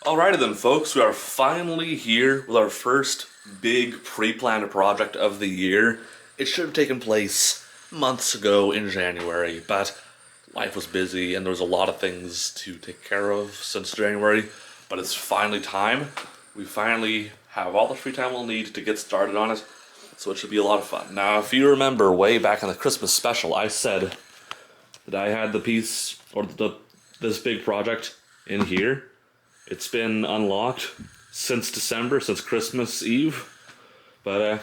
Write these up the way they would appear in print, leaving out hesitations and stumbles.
Alrighty then, folks, we are finally here with our first big pre-planned project of the year. It should have taken place months ago in January, but life was busy and there was a lot of things to take care of since January. But it's finally time. We finally have all the free time we'll need to get started on it, so it should be a lot of fun. Now, if you remember way back in the Christmas special, I said that I had the piece, or this big project in here. It's been unlocked since December, since Christmas Eve. But,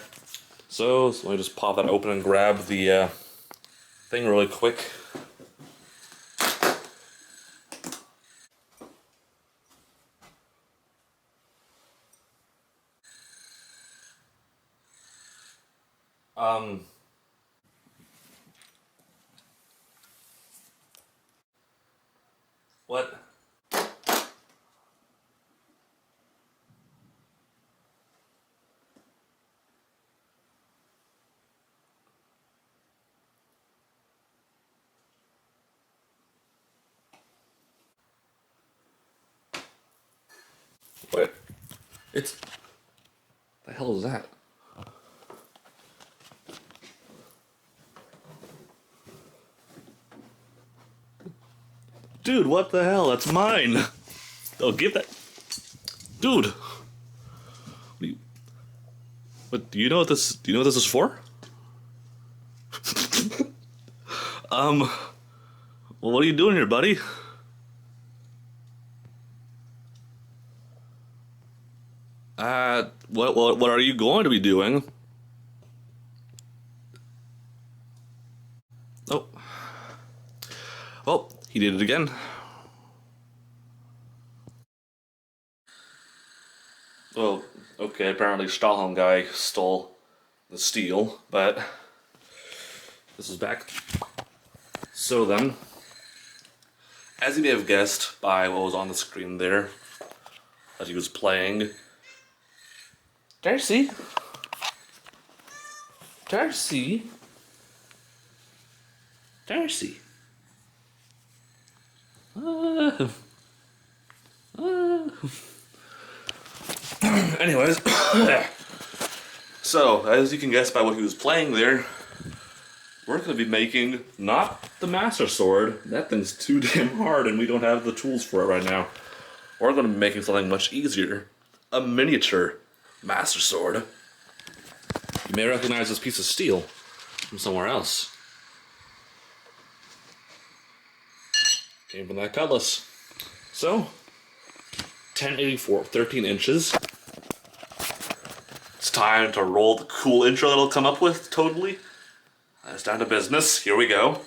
so let me just pop that open and grab the thing really quick. What? Wait. It's... The hell is that? Dude, what the hell? That's mine! Oh, give that... Dude! What, do you know what this is for? Well, what are you doing here, buddy? What are you going to be doing? Oh. Oh, he did it again. Well, okay, apparently Stahlhelm guy stole the steel, but this is back. So then, as you may have guessed by what was on the screen there, that he was playing, Darcy? Darcy? Darcy? Anyways, so as you can guess by what he was playing there, we're going to be making not the Master Sword. That thing's too damn hard and we don't have the tools for it right now. We're going to be making something much easier. A miniature Master Sword. You may recognize this piece of steel from somewhere else. Came from that cutlass. So, 1084, 13 inches. It's time to roll the cool intro that it'll come up with, totally. It's down to business. Here we go.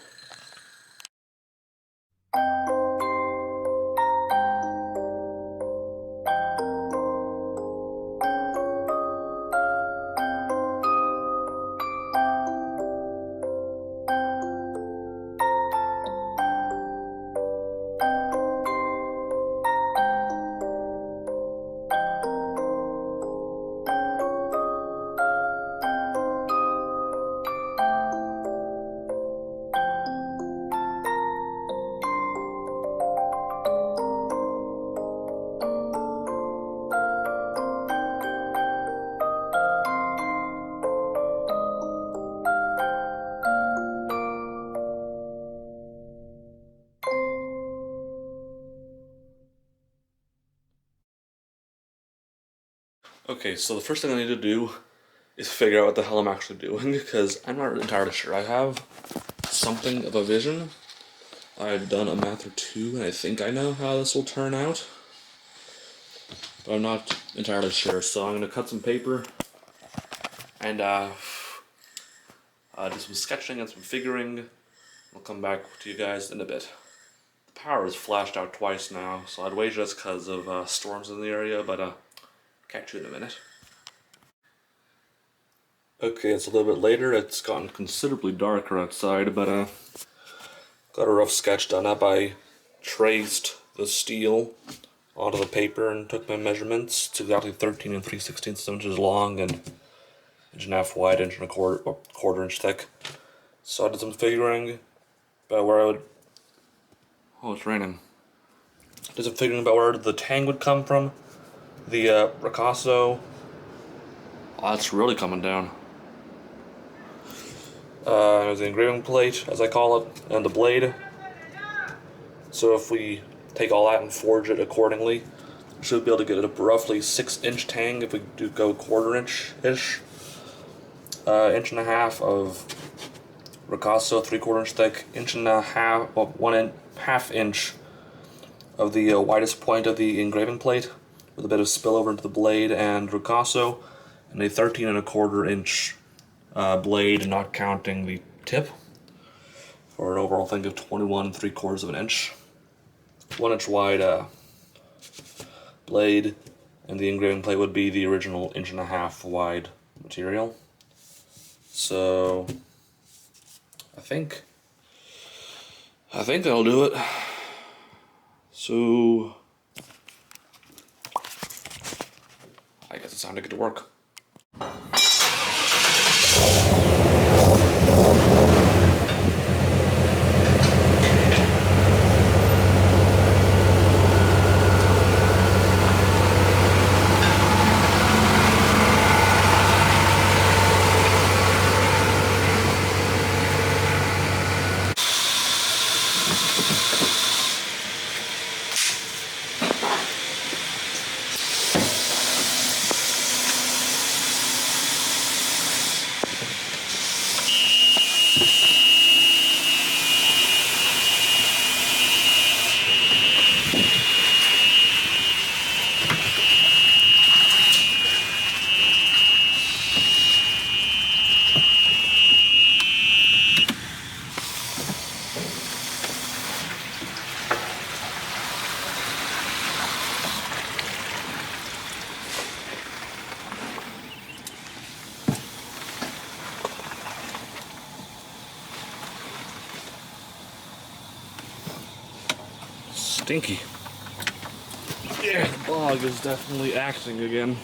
Okay, so the first thing I need to do is figure out what the hell I'm actually doing, because I'm not entirely sure. I have something of a vision. I've done a math or two, and I think I know how this will turn out. But I'm not entirely sure, so I'm going to cut some paper and do some sketching and some figuring. I'll come back to you guys in a bit. The power has flashed out twice now, so I'd wager that's because of storms in the area, but catch you in a minute. Okay, it's a little bit later. It's gotten considerably darker outside, but got a rough sketch done up. I traced the steel onto the paper and took my measurements. It's exactly 13 and 3/16 inches long and inch and a half wide, inch and a quarter inch thick. So I did some figuring about where I would... Oh, it's raining. Just figuring about where the tang would come from. The ricasso. Oh, that's really coming down. There's the engraving plate, as I call it, and the blade. So if we take all that and forge it accordingly, we should be able to get a roughly 6-inch tang if we do go 1/4 inch-ish. 1.5 inch of ricasso, 3/4 inch thick, 1.5 inch, well, 1.5 inch of the widest point of the engraving plate, with a bit of spillover into the blade and ricasso, and a 13.25 inch blade, not counting the tip, for an overall thing of 21 3/4 inch. 1 inch wide blade, and the engraving plate would be the original 1.5 inch wide material. So I think that'll do it. So I guess it's time to get to work. Stinky. Yeah, the bog is definitely acting again.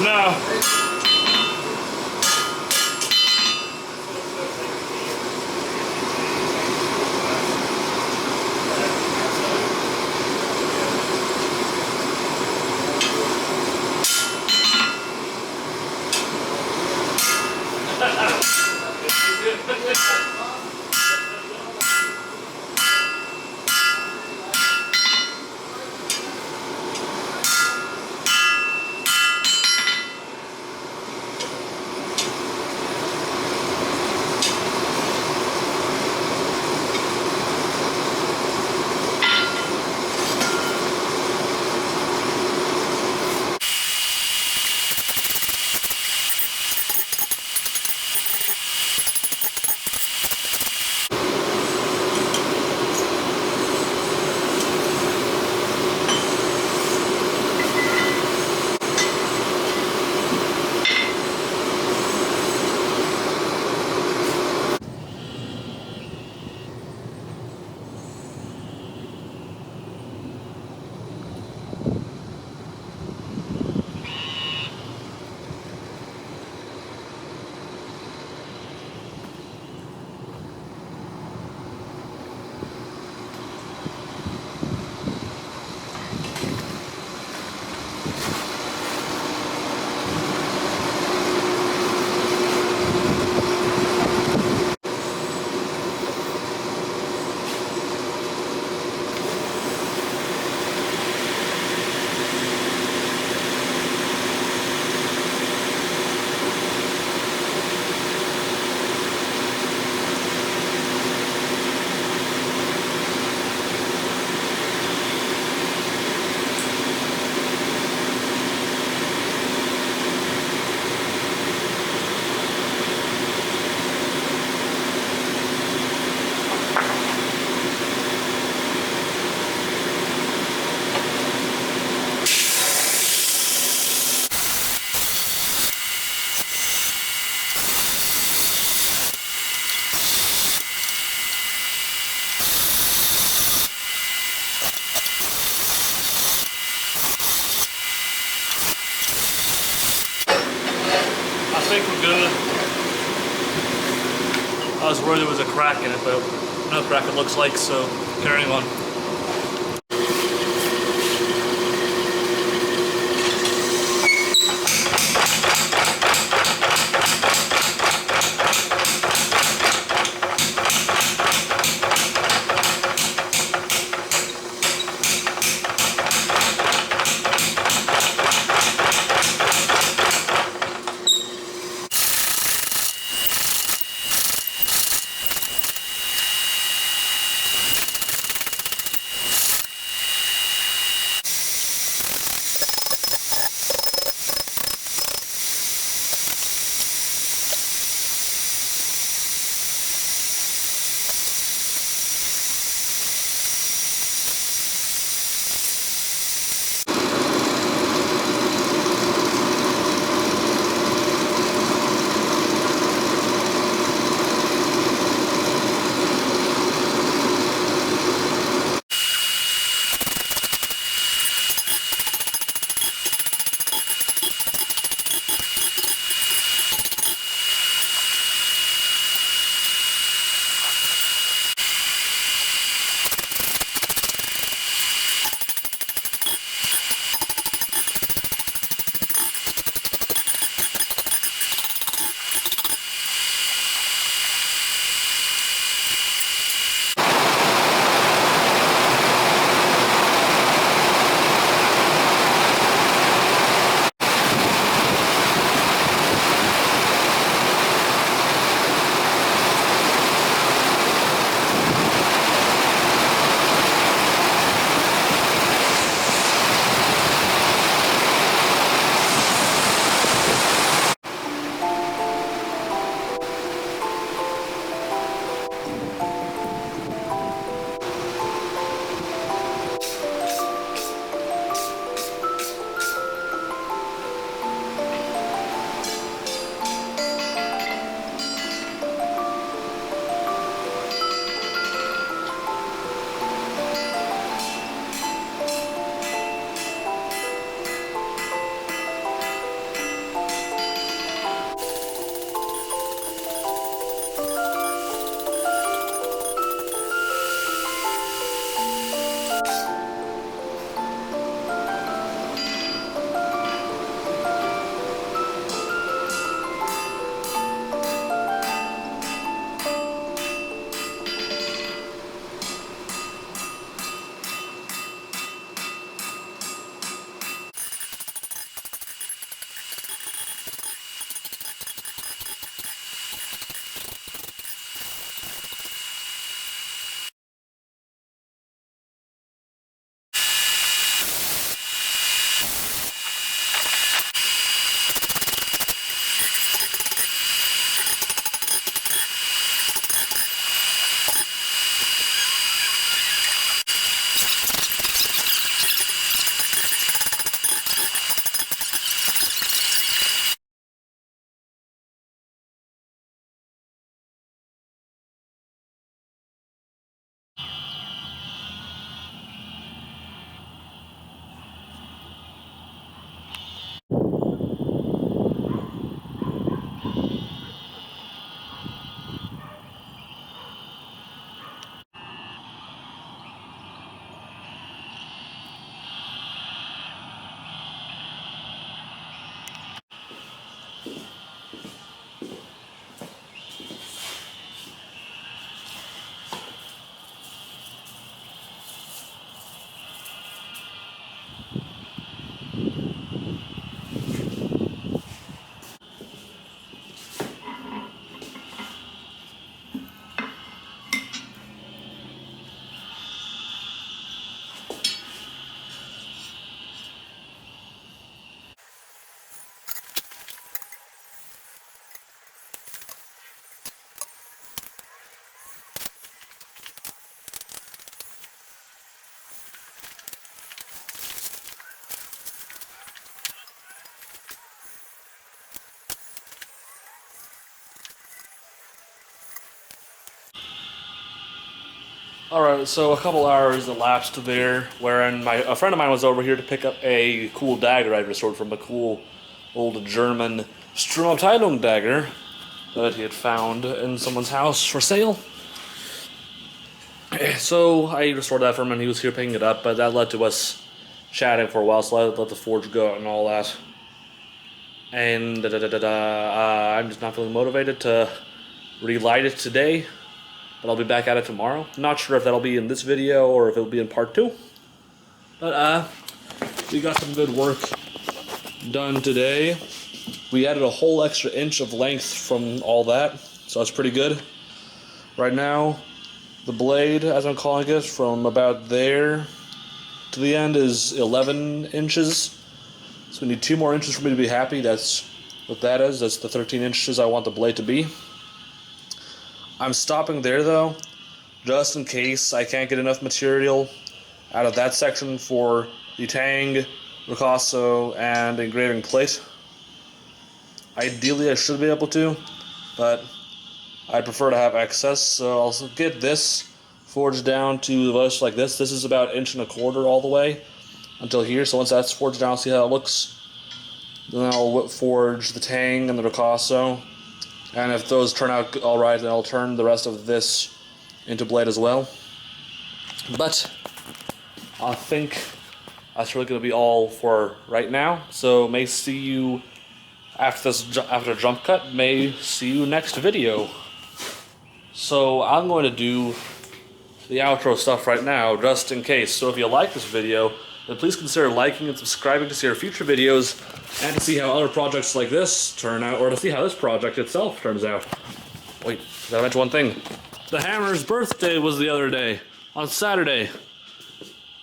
No. I think we're good. I was worried there was a crack in it, but no crack it looks like, so carrying on. Alright, so a couple hours elapsed there, wherein a friend of mine was over here to pick up a cool dagger I restored from a cool old German Sturmabteilung dagger that he had found in someone's house for sale. So I restored that for him and he was here picking it up, but that led to us chatting for a while, so I let the forge go and all that. And I'm just not feeling motivated to relight it today. But I'll be back at it tomorrow. Not sure if that'll be in this video or if it'll be in part 2. But we got some good work done today. We added a whole extra inch of length from all that, so that's pretty good. Right now, the blade, as I'm calling it, from about there to the end is 11 inches. So we need 2 more inches for me to be happy. That's what that is. That's the 13 inches I want the blade to be. I'm stopping there though, just in case I can't get enough material out of that section for the tang, ricasso, and engraving plate. Ideally I should be able to, but I prefer to have excess, so I'll get this forged down to just like this. This is about 1.25 inches all the way until here, so once that's forged down, I'll see how it looks. Then I'll forge the tang and the ricasso. And if those turn out alright, then I'll turn the rest of this into blade as well. But I think that's really going to be all for right now. So may see you after jump cut. May see you next video. So I'm going to do the outro stuff right now, just in case. So if you like this video, then please consider liking and subscribing to see our future videos, and to see how other projects like this turn out, or to see how this project itself turns out. Wait, did I mention one thing? The hammer's birthday was the other day, on Saturday.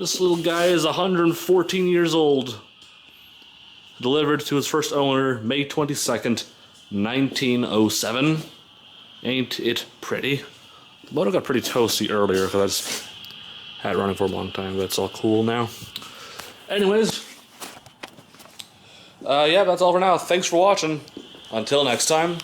This little guy is 114 years old. Delivered to his first owner, May 22nd, 1907. Ain't it pretty? The motor got pretty toasty earlier, because I just had it running for a long time, but it's all cool now. Anyways, yeah, that's all for now. Thanks for watching. Until next time.